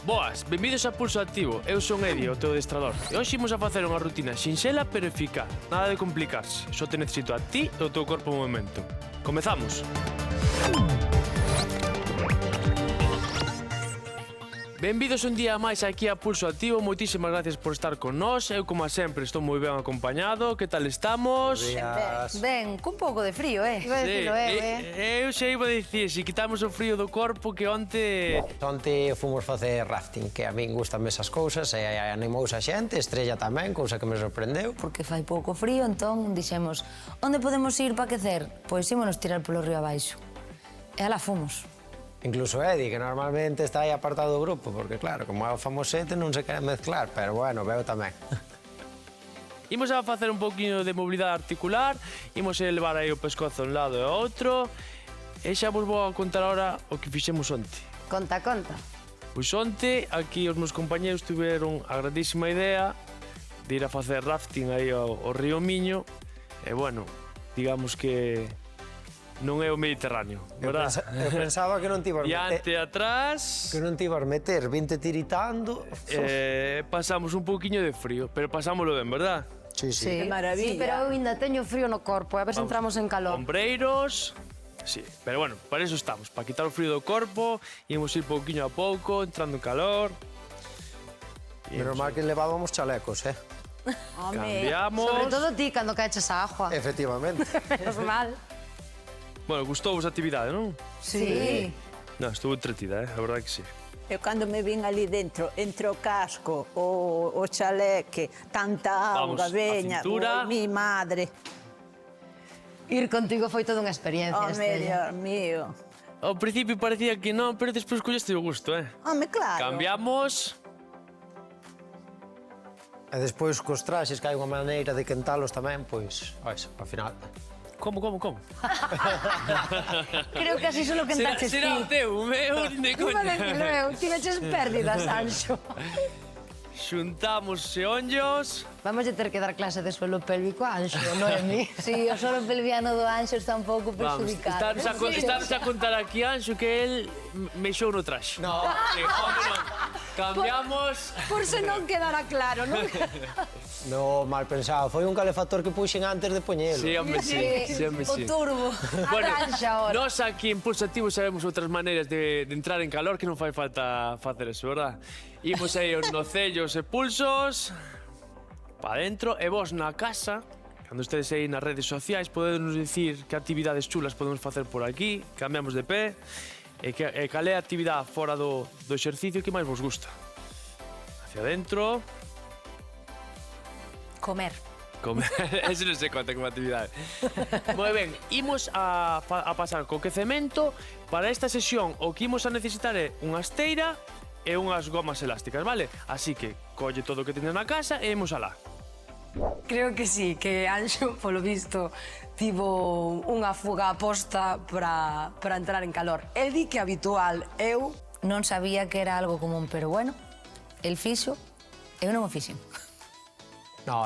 Boas, benvidos a Pulso Activo. Eu son Edi, o teu adestrador. E hoxe imos a facer unha rutina sinxela pero eficaz. Nada de complicarse. Só te necesito a ti e o teu corpo en movimento. Comezamos. Benvidos un día máis aquí a Pulso Activo. Moitísimas gracias por estar con nós. Eu, como sempre, estou moi ben acompañado. Que tal estamos? Ben, cun pouco de frío, Iba a dicilo, Eu xa iba a dicir, se quitamos o frío do corpo que onte... Onte fomos facer rafting, que a min gustan esas cousas, e animouse a xente, Estrella tamén, cousa que me sorprendeu. Porque fai pouco frío, entón dixemos, onde podemos ir para aquecer? Pois ímonos tirar polo río abaixo. E alá fomos. Incluso Edi, que normalmente está aí apartado do grupo, porque claro, como é o famosete non se quere mezclar, pero bueno, veo tamén. Imos a facer un poquinho de mobilidade articular, imos a levar aí o pescozo a un lado e ao outro, e xa vos vou a contar ahora o que fixemos onte. Conta. Pois onte, aquí os meus compañeros tiveron a grandísima idea de ir a facer rafting aí ao río Miño, e bueno, digamos que non é o Mediterráneo, verdad? Eu pensaba que non te ibas Diante e atrás... Que non te ibas meter, vinte tiritando... pasamos un pouquiño de frío, pero pasámoslo ben, verdad? Sí. Que maravilla. Sí, pero eu ainda teño frío no corpo, a ver se entramos en calor. Ombreiros... Sí, pero bueno, para eso estamos, para quitar o frío do corpo, ímos ir pouquiño a pouco, entrando en calor... Menos mal que levábamos chalecos, Cambiamos... Sobre todo ti, cando caeches a agua. Efectivamente. Menos mal. Bueno, gustou-vos a actividade, non? Sí. Non, estuvo entretida, a verdade que sí. Eu cando me vin ali dentro, entre o casco, o chaleque, tanta Vamos, auga, veña, a cintura. mi madre. Ir contigo foi toda unha experiencia, Estrella. Dios mío. Ao principio parecía que non, pero despois colleste o gusto, Home, claro. Cambiamos... E despois cos traxes que hai unha maneira de quentalos tamén, pois, ao final... Como? Creo que así solo que entraches ti. Será o teu, o meu, de Iba a coña. decirlo eu, tiveches pérdidas, Anxo. Xuntamos xeonllos... Vamos a ter que dar clase de suelo pélvico a Anxo, Noemi. Sí, o suelo pelviano do Anxo está un pouco Vamos, perjudicado. estamos a contar aquí, Anxo, que el mexou no traxe. No. Sí, home, non. Cambiamos... Por se non quedara claro, non? No, mal pensado. Foi un calefactor que puxen antes de poñelo. Sí, home, sí. O turbo. Arranxa ahora. Nós aquí en Pulso Activo sabemos outras maneiras de entrar en calor que non fai falta facer eso, verdad? Imos aí os nocellos e pulsos para dentro e vos na casa, cando estedes aí nas redes sociais, podedes dicir que actividades chulas podemos facer por aquí, cambiamos de pé e cal é a actividade fora do exercicio que máis vos gusta. Hacia dentro... Comer. Eso non se conta como actividade. Moi ben, imos a pasar co quecemento. Para esta sesión o que imos a necesitar é unha esteira e unhas gomas elásticas, vale? Así que colle todo o que tenes na casa e imos alá. Creo que sí, que Anxo, polo visto, tivo unha fuga aposta para entrar en calor. El di que habitual, eu... Non sabía que era algo común, pero bueno, el fixo, eu non o fixen. No.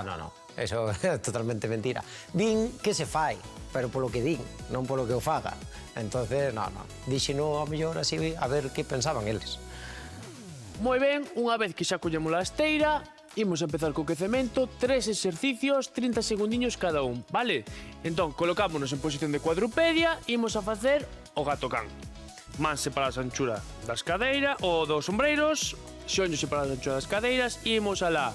Eso é totalmente mentira. Din que se fai, pero polo que din, non polo que o faga. Entonces, no. Dixeno a mellor así, a ver que pensaban eles. Moi ben, unha vez que xa collemos a esteira, imos a empezar co quecemento, 3 exercicios, 30 segundiños cada un, vale? Entón, colocámonos en posición de cuadrupedia, imos a facer o gato can. Mans separadas a anchura das cadeiras ou dos ombreiros, xeonllos separados a anchura das cadeiras, imos alá.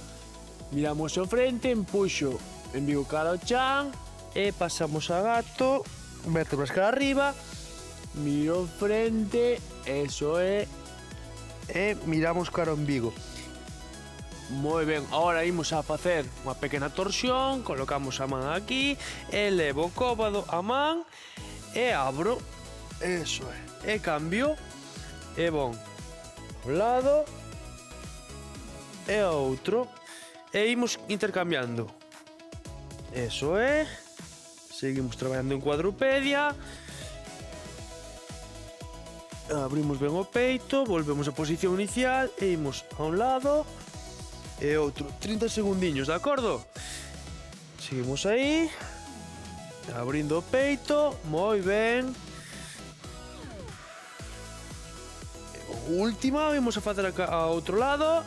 Miramos ao frente, empuxo, envío cara ao chan e pasamos a gato, vértebras cara arriba, miro ao frente, eso é, e miramos cara ao embigo. Moi ben, agora imos a facer unha pequena torsión, colocamos a man aquí, elevo o cóbado a man e abro, eso é, e cambio, e bon, un lado e outro. E imos intercambiando. Eso é. Seguimos traballando en cuadrupedia. Abrimos ben o peito, volvemos á posición inicial e imos a un lado e outro. 30 segundiños, de acordo? Seguimos aí. Abrindo o peito, moi ben. última, vamos a facer a outro lado.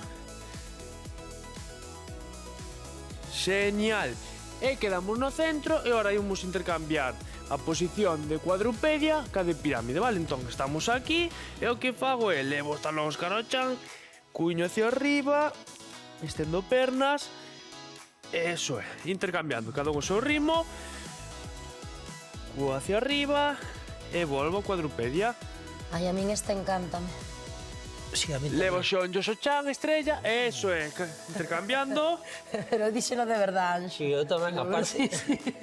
Genial. E quedamos no centro e ahora imos intercambiar a posición de cuadrupedia ca de pirámide, vale? Entón, estamos aquí e o que fago é levo os talóns cara ao chan, cuño hacia arriba, estendo pernas, eso é, intercambiando cada un o seu ritmo, cu hacia arriba e volvo a cuadrupedia. Ai, a min esta encántame. Sí, a mí Levo xonllos ao chan, estrella, eso é, intercambiando. Pero díxelo de verdade, Anxo. Sí, eu tamén, aparte.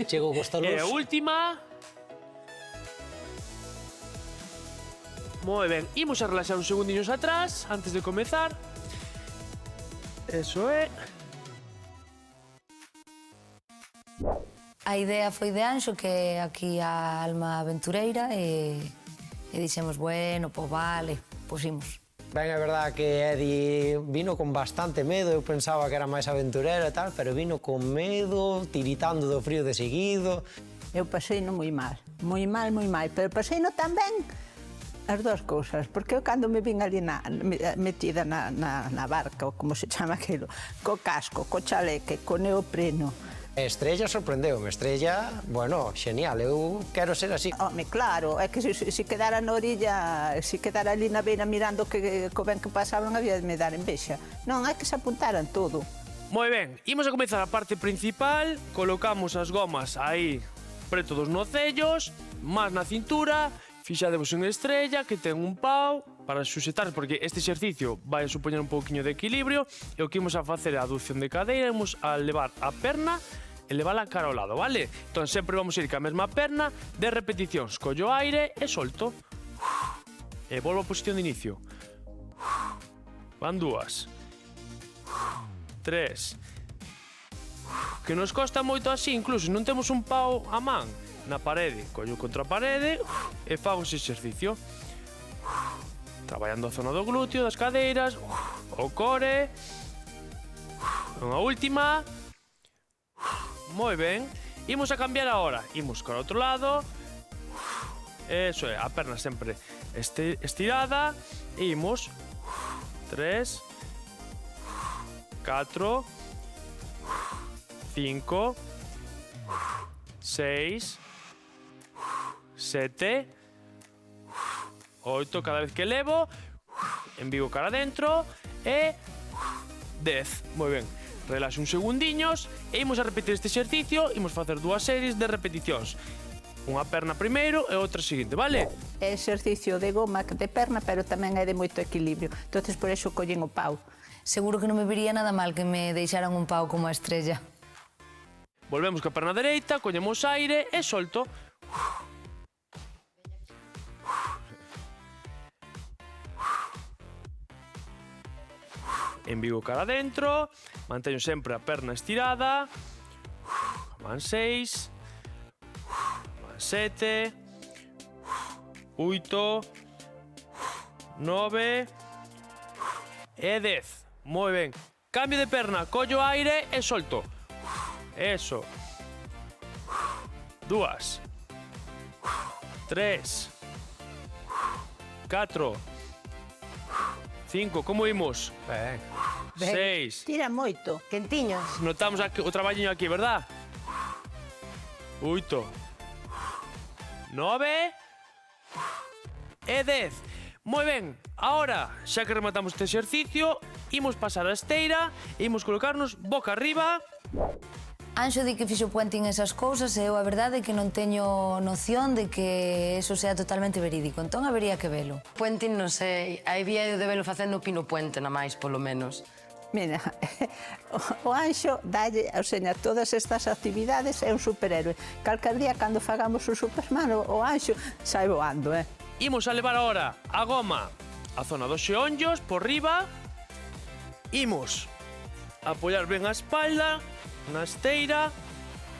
Chego cos E a talos. última. Moi ben, imos a relaxar uns segundiños atrás, antes de comezar. Eso é. A idea foi de Anxo, que aquí a alma aventureira, e dixemos, bueno, pois vale, pois imos. Ben, é verdad que Edi vino con bastante medo, eu pensaba que era máis aventurero e tal, pero vino con medo, tiritando do frío de seguido. Eu pasei no moi mal, pero pasei no tan ben as dúas cousas, porque eu cando me vin ali metida na barca, ou como se chama aquilo, co casco, co chaleque, co neopreno. Estrella sorprendeu-me, Estrella, bueno, genial, eu quero ser así. Home, claro, é que se quedara na orilla, se quedara ali na beira mirando co ben que pasaban, había de me dar envexa. Non, é que se apuntaran todo. Moi ben, imos a comezar a parte principal, colocamos as gomas aí preto dos nocellos, máis na cintura, fixadevos en Estrella, que ten un pau para suxetar, porque este exercicio vai a supoñer un pouquiño de equilibrio, e o que imos a facer é a aducción de cadeira, imos a levar a perna e levala cara ao lado, vale? Entón sempre vamos ir ca mesma perna, 10 repeticións, collo aire e solto. E volvo a posición de inicio. Van 2. 3. Que nos costa moito así, incluso non temos un pau a man na parede, collo contra a parede e fago ese exercicio. Traballando a zona do glúteo, das cadeiras, o core. Unha última. Moi ben. Imos a cambiar agora. Imos cara ao outro lado. Eso é, a perna sempre estirada. E imos 3, 4, 5, 6, 7, 8, cada vez que levo, envío cara adentro e 10. Moi ben. Relaxo uns segundiños e imos a repetir este exercicio, imos facer 2 series de repeticións. Unha perna primeiro e outra seguinte, vale? É exercicio de goma de perna, pero tamén é de moito equilibrio. Entonces por eso collen o pau. Seguro que non me viría nada mal que me deixaran un pau como a Estrella. Volvemos ca perna dereita, collemos aire e solto. Envío cara adentro, manteño sempre a perna estirada. Van 6, van 7, 8, 9 e 10. Moi ben. Cambio de perna, collo aire e solto. Eso. 2, 3, 4, 5, como imos? Ben. 6. Tira moito. Quentiños. Notamos o traballiño aquí, verdad? 8, 9 e 10. Moi ben, ahora, xa que rematamos este exercicio, imos pasar a esteira e imos colocarnos boca arriba. Anxo di que fixo puenting esas cousas e eu a verdade é que non teño noción de que eso sea totalmente verídico, entón habería que velo. Puenting non sei, hai vídeo de velo facendo Pino Puente, na máis, polo menos. Mira, o Anxo dalle, ou seja, todas estas actividades é un superhéroe. Calcar día, cando fagamos o Superman, o Anxo sai voando, Imos a levar ahora a goma a zona dos xeonllos, por riba. Imos a apoiar ben a espalda na esteira,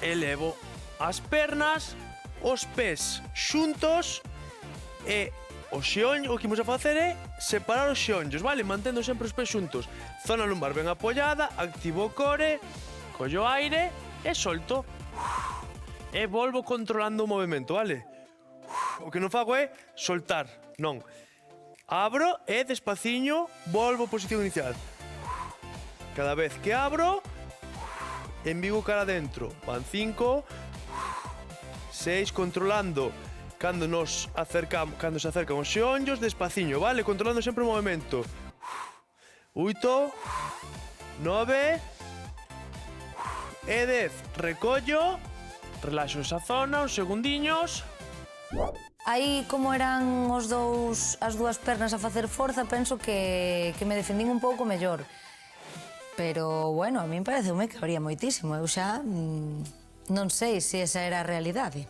elevo as pernas, os pés xuntos e o xeonllo, o que imos a facer é separar os xeonllos, vale? Mantendo sempre os pés xuntos. Zona lumbar ben apoiada, activo o core, collo aire e solto. E volvo controlando o movimento, vale? O que non fago é soltar, non. Abro e despaciño volvo a posición inicial. Cada vez que abro, envigo cara adentro. Van 5, 6, controlando cando se acercan os xeonllos, despaciño, vale? Controlando sempre o movimento. 8, 9 e 10. Recollo, relaxo esa zona, uns segundiños. Aí, como eran as dúas pernas a facer forza, penso que me defendín un pouco mellor. Pero, bueno, a min pareceume que habría moitísimo. Eu xa non sei se esa era a realidade.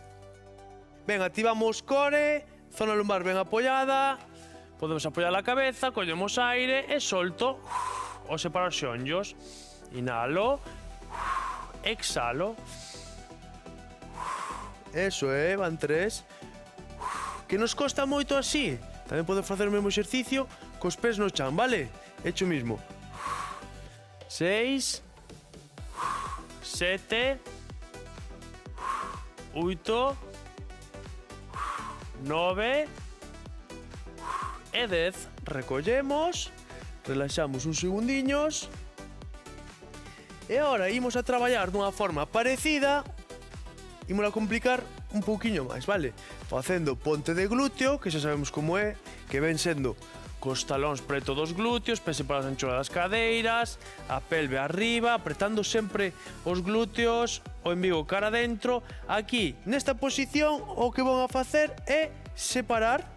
Ben, activamos core, zona lumbar ben apoiada, podemos apoiar a cabeza, collemos aire e solto o separo os xeonllos. Inhalo, exhalo. Eso van 3. Que nos costa moito así. Tamén podes facer o mesmo exercicio cos pés no chan, vale? Hecho mismo. 6, 7, 8, 9 e 10. Recollemos, relaxamos uns segundiños e agora imos a traballar dunha forma parecida, imos a complicar un pouquiño máis, vale? Facendo ponte de glúteo, que xa sabemos como é, que ven sendo cos talóns preto dos glúteos, pés separados a anchura das cadeiras, a pelve arriba, apretando sempre os glúteos, o embigo cara adentro. Aquí, nesta posición, o que vou a facer é separar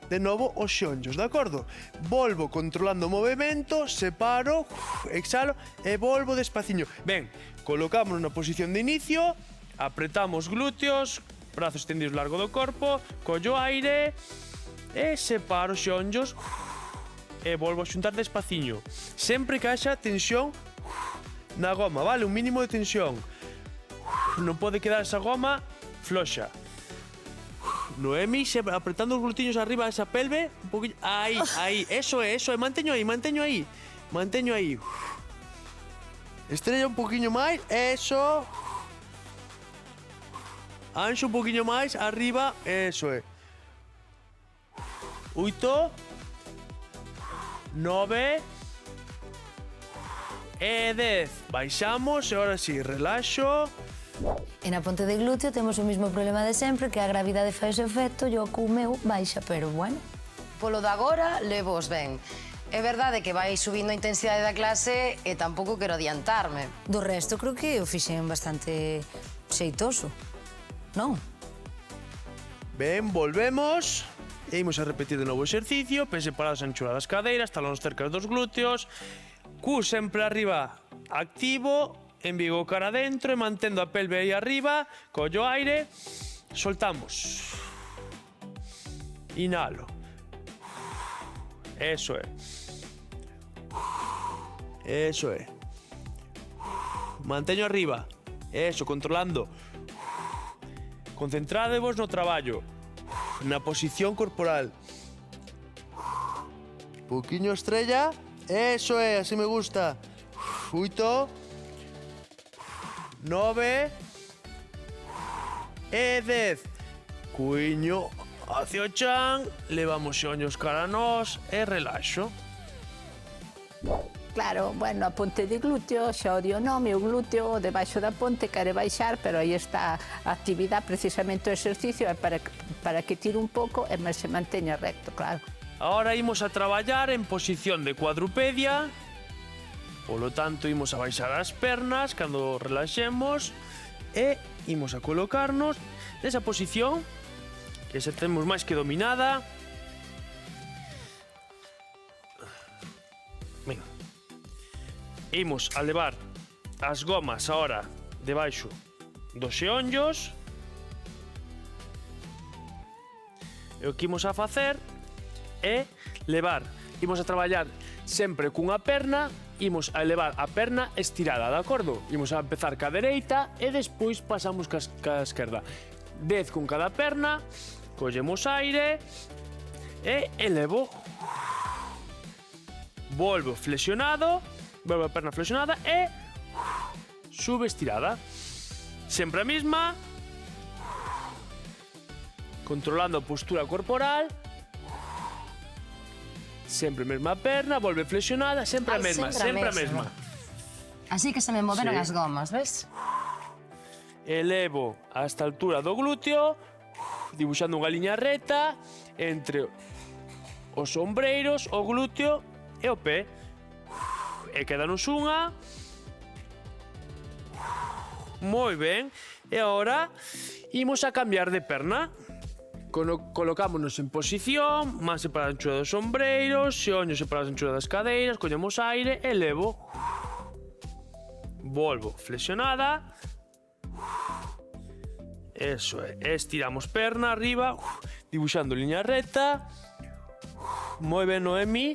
de novo os xeonllos, de acordo? Volvo controlando o movimento, separo, exhalo e volvo despaciño. Ben, colocamos na posición de inicio, apretamos glúteos, brazos extendidos largo do corpo, collo aire e separo os xeonllos e volvo a xuntar despaciño. Sempre que haxa tensión na goma, vale? Un mínimo de tensión. Non pode quedar esa goma floxa. Noemi, apretando os glúteos arriba esa pelve, un poquinho. Aí, eso é, manteño aí. Manteño aí. Estrella un poquinho máis, eso. Anxo un poquinho máis, arriba, eso é. 8, 9 e 10. Baixamos e ahora sí, relaxo. E na ponte de glúteo temos o mismo problema de sempre, que a gravidade fai ese efecto e o cu meu baixa, pero bueno. Polo de agora, levos ben. É verdade que vai subindo a intensidade da clase e tampouco quero adiantarme. Do resto, creo que o fixen bastante xeitoso, non? Ben, volvemos. E imos a repetir de novo o exercicio, pés separados a anchura das cadeiras, talóns cerca dos glúteos, cu sempre arriba activo, embigo cara adentro e mantendo a pelve aí arriba, collo aire, soltamos. Inhalo. Eso é. Eso é. Manteño arriba. Eso, controlando. Concentradevos no traballo. Na posición corporal. Pouquiño estrella. Eso é, así me gusta. 8, 9 e 10. Cuiño hacia o chan, levamos xeonllos cara a nós e relaxo. Claro, bueno, a ponte de glúteo, xa odio o nome, o glúteo debaixo da ponte quere baixar, pero aí está a actividade, precisamente o exercicio, é para que tire un pouco e se manteña recto, claro. Ahora imos a traballar en posición de cuadrupedia, polo tanto imos a baixar as pernas cando relaxemos e imos a colocarnos nesa posición que xa temos máis que dominada. Venga. Imos a levar as gomas ahora debaixo dos xeonllos. E o que imos a facer é levar, imos a traballar sempre cunha perna, imos a elevar a perna estirada, de acordo? Imos a empezar ca dereita e despois pasamos ca esquerda. 10 con cada perna, collemos aire e elevo. Volvo flexionado, volvo a perna flexionada e sube estirada. Sempre a mesma, controlando a postura corporal. Sempre a mesma perna, volve flexionada, sempre a Ai, mesma, sempre a sempre a mesma. Así que se me moveron Sí. as gomas, ves? Elevo hasta a altura do glúteo, dibuixando unha liña reta entre os ombreiros, o glúteo e o pé. E quedanos unha. Moi ben. E agora imos a cambiar de perna. Colocámonos en posición, man separada a anchura dos ombreiros, xeonllo separado a anchura das cadeiras, collemos aire, elevo. Volvo flexionada. Eso é, estiramos perna arriba, dibuixando liña recta. Moi ben, Noemi.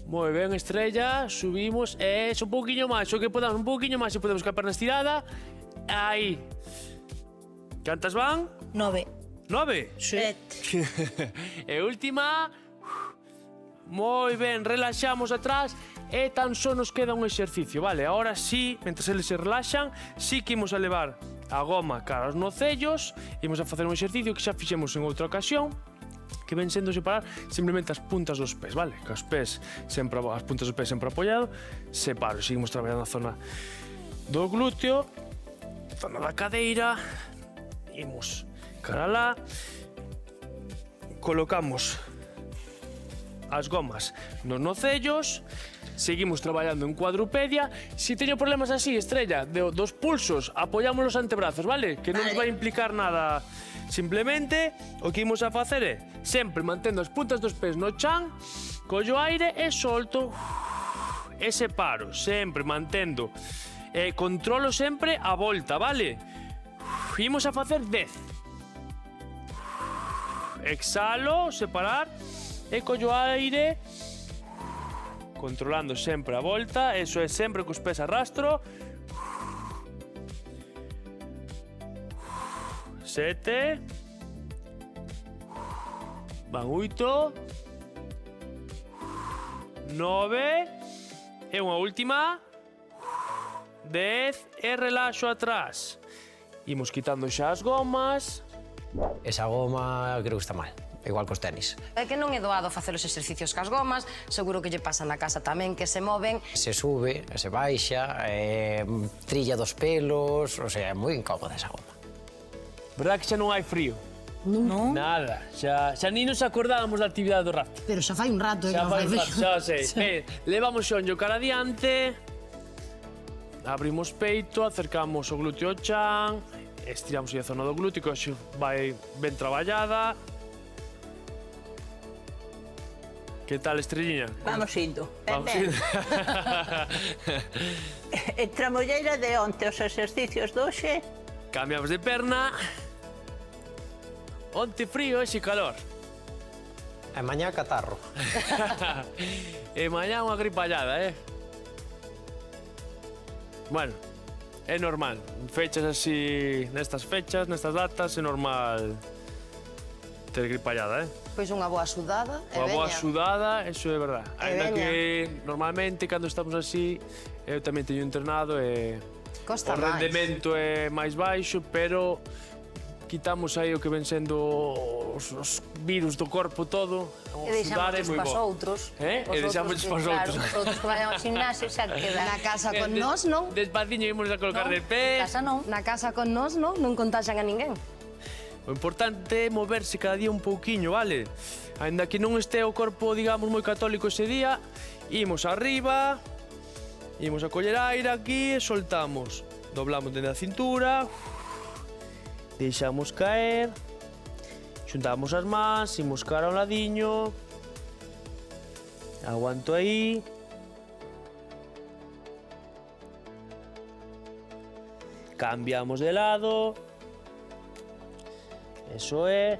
Moi ben, Estrella, subimos. Eso, un poquinho máis, o que podamos, un poquinho máis, se podemos, que a perna estirada. Aí. Cantas van? 9. 9? E última. Moi ben, relaxamos atrás e tan só nos queda un exercicio, vale? Ahora sí, mentre eles se relaxan, sí que imos a levar a goma cara aos nocellos, imos a facer un exercicio que xa fixemos en outra ocasión, que ven sendo separar simplemente as puntas dos pés, vale? Que os pés sempre, as puntas dos pés sempre apoiado, separo, seguimos traballando a zona do glúteo, zona da cadeira, imos cara lá, colocamos as gomas nos nocellos, seguimos traballando en cuadrupedia. Si teño problemas así, Estrella, dos pulsos, apoyamos os antebrazos, vale? Que non nos vai implicar nada. Simplemente, o que imos a facer é, sempre mantendo as puntas dos pés no chan, collo aire e solto, e separo, sempre mantendo. Controlo sempre a volta, vale? Imos a facer 10. Exhalo, separar, e collo aire, controlando sempre a volta, eso é sempre cos pés a rastro. 7. Van 8. 9. E unha última. 10. E relaxo atrás. Imos quitando xa as gomas. Esa goma creo que está mal. Igual cos tenis. É que non é doado facer os exercicios cas gomas, seguro que lle pasa na casa tamén, que se moven. Se sube, se baixa, trilla dos pelos, o sea, é moi incómoda esa goma. Verdad que xa non hai frío? Non? Nada, xa ni nos acordábamos da actividade do rato. Pero xa fai un rato, Xa que non fai fai un rato, frío. xa sei. Levamos xonllo cara adiante, abrimos peito, acercamos o glúteo ao chan, estiramos a zona do glúteo, que vai ben traballada. Que tal, Estrelliña? Vamos indo. Vamos Ben, ben. indo. Entre a molleira de onte os exercicios doxe, Cambiamos de perna. Onte frío, hoxe calor. E mañá catarro. E mañá unha gripallada, Bueno, é normal. Fechas así, nestas fechas, nestas datas, é normal ter gripallada, Pois unha boa sudada e Unha boa veña. sudada, eso é verdad. Ainda veña. que normalmente cando estamos así, eu tamén teño entrenado e Costa o máis. rendemento é máis baixo, pero quitamos aí o que ven sendo os virus do corpo todo, o E sudar é deixamos moi para os bo. outros. E deixamos para os outros. Claro, os outros que vayan ao gimnasio xa queda. Na casa con nós, non? Despaciño ímonos a colocar de En pé. casa non. Na casa con nós, non? Non contaxan a ninguén. O importante é moverse cada día un pouquiño, vale? Ainda que non este o corpo, digamos, moi católico ese día, imos arriba, imos a coller aire aquí e soltamos. Doblamos dende a cintura, deixamos caer, xuntamos as mans, imos cara ao ladiño, aguanto aí. Cambiamos de lado. Eso é.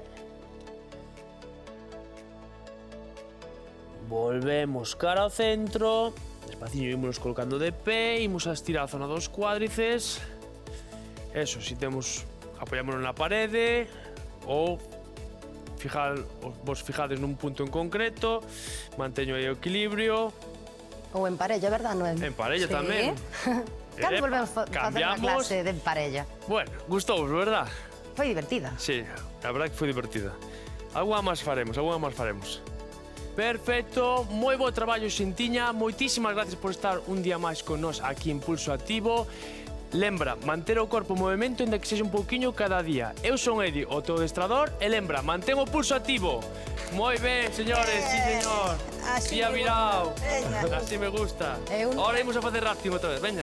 Volvemos cara ao centro. Despaciño ímonos colocando de pé, imos a estirar a zona dos cuádrices. Eso, si temos, apoyámonos na parede ou vos fijades nun punto en concreto, manteño aí o equilibrio. Ou en parella, verdad, Noemi? En parella Sí. tamén. Cando Epa, volvemos facer unha cambiamos. clase de en parella? Bueno, gustou, verdad? Foi divertida. Sí, a verdad que foi divertida. Algunha máis faremos, algunha máis faremos. Perfecto, moi bo traballo, Xintiña. Moitísimas gracias por estar un día máis con nós aquí en Pulso Activo. Lembra, manter o corpo en movimento, ainda que sexa un pouquiño cada día. Eu son Edi, o teu adestrador, e lembra, mantén o pulso activo. Moi ben, señores, sí, señor. Así Tía me Virao. gusta. Veña. Así me gusta. Eu- Ahora imos a facer rafting outra vez, veña.